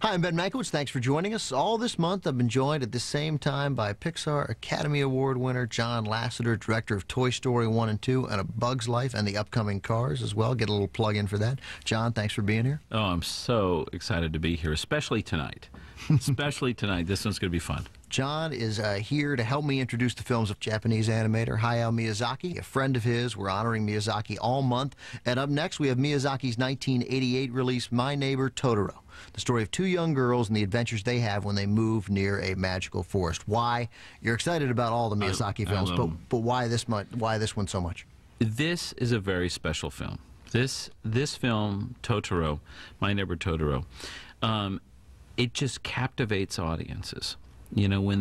Hi, I'm Ben Mankiewicz. Thanks for joining us. All this month, I've been joined at the same time by Pixar Academy Award winner John Lasseter, director of Toy Story 1 and 2, and A Bug's Life, and the upcoming Cars as well. Get a little plug in for that. John, thanks for being here. Oh, I'm so excited to be here, especially tonight. Especially tonight. This one's going to be fun. John is here to help me introduce the films of Japanese animator Hayao Miyazaki, a friend of his. We're honoring Miyazaki all month. And up next, we have Miyazaki's 1988 release, My Neighbor Totoro, the story of two young girls and the adventures they have when they move near a magical forest. Why? You're excited about all the Miyazaki films, but why this one so much? This is a very special film. This film, Totoro, My Neighbor Totoro, it just captivates audiences. You know, when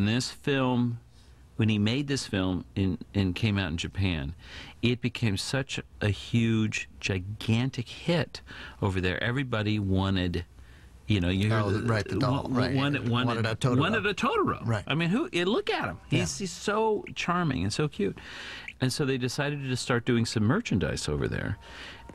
he made this film and came out in Japan, it became such a huge, gigantic hit over there. Everybody wanted, you know, you heard the doll, wanted a Totoro. Wanted a Totoro. Right. I mean, look at him. He's so charming and so cute. And so they decided to just start doing some merchandise over there.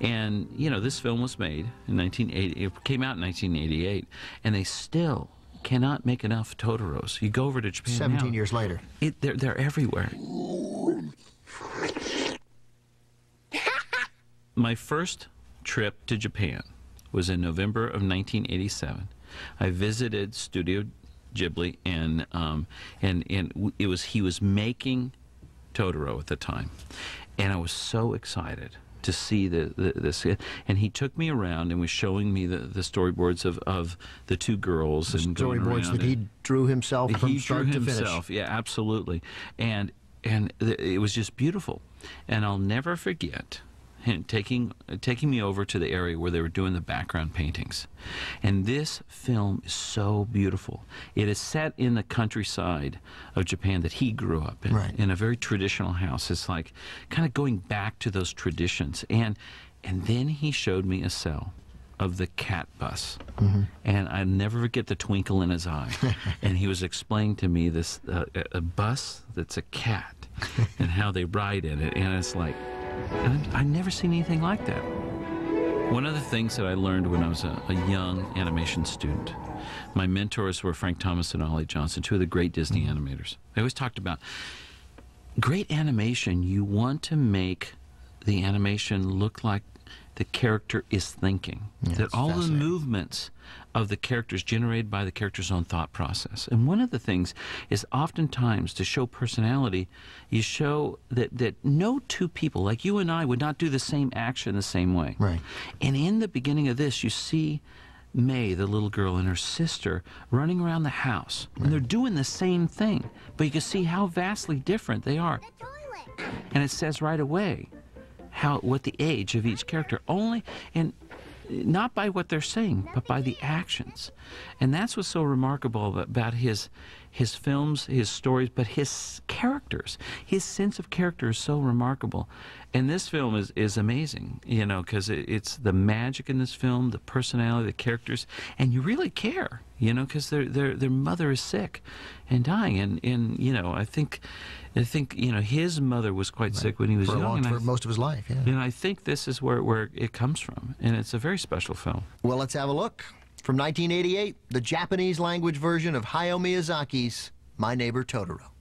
And, you know, this film was made in 1980. It came out in 1988, and they still cannot make enough Totoros. You go over to Japan 17 years later. They're everywhere. My first trip to Japan was in November of 1987. I visited Studio Ghibli, and he was making Totoro at the time, and I was so excited to see this, and he took me around and was showing me the storyboards of the two girls, and storyboards that he drew himself from start to finish. Yeah, absolutely, and it was just beautiful, and I'll never forget him taking me over to the area where they were doing the background paintings. And this film is so beautiful. It is set in the countryside of Japan that he grew up in, in a very traditional house. It's like kind of going back to those traditions. And then he showed me a cell of the cat bus. And I never forget the twinkle in his eye. And he was explaining to me this a bus that's a cat and how they ride in it. And it's like, I've never seen anything like that. One of the things that I learned when I was a young animation student, my mentors were Frank Thomas and Ollie Johnson, two of the great Disney animators. They always talked about great animation. You want to make the animation look like the character is thinking, that all the movements of the characters generated by the character's own thought process. And one of the things is oftentimes to show personality, you show that no two people, like you and I, would not do the same action the same way. Right. And in the beginning of this, you see May, the little girl, and her sister running around the house. And they're doing the same thing, but you can see how vastly different they are. The toilet. And it says right away what the age of each character, only, and not by what they're saying, but by the actions. And that's what's so remarkable about his films, his stories, but his characters. His sense of character is so remarkable. And this film is amazing, you know, because it's the magic in this film, the personality, the characters, and you really care, you know, because their mother is sick and dying. And you know, I think you know, his mother was quite sick when he was young. For most of his life, yeah. And I think this is where it comes from, and it's a very special film. Well, let's have a look. From 1988, the Japanese language version of Hayao Miyazaki's My Neighbor Totoro.